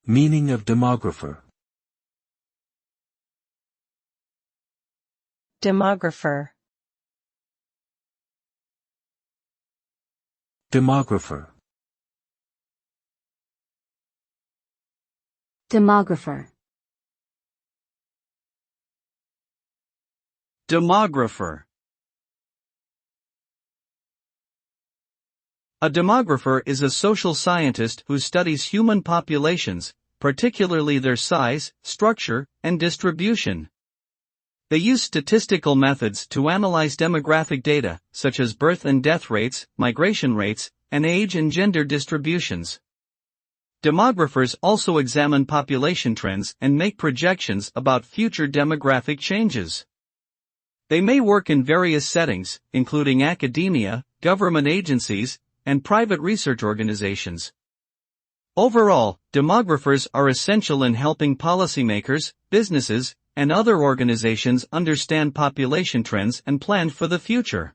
Meaning of demographer. Demographer. Demographer. Demographer. Demographer. A demographer is a social scientist who studies human populations, particularly their size, structure, and distribution. They use statistical methods to analyze demographic data, such as birth and death rates, migration rates, and age and gender distributions. Demographers also examine population trends and make projections about future demographic changes. They may work in various settings, including academia, government agencies, and private research organizations. Overall, demographers are essential in helping policymakers, businesses, and other organizations understand population trends and plan for the future.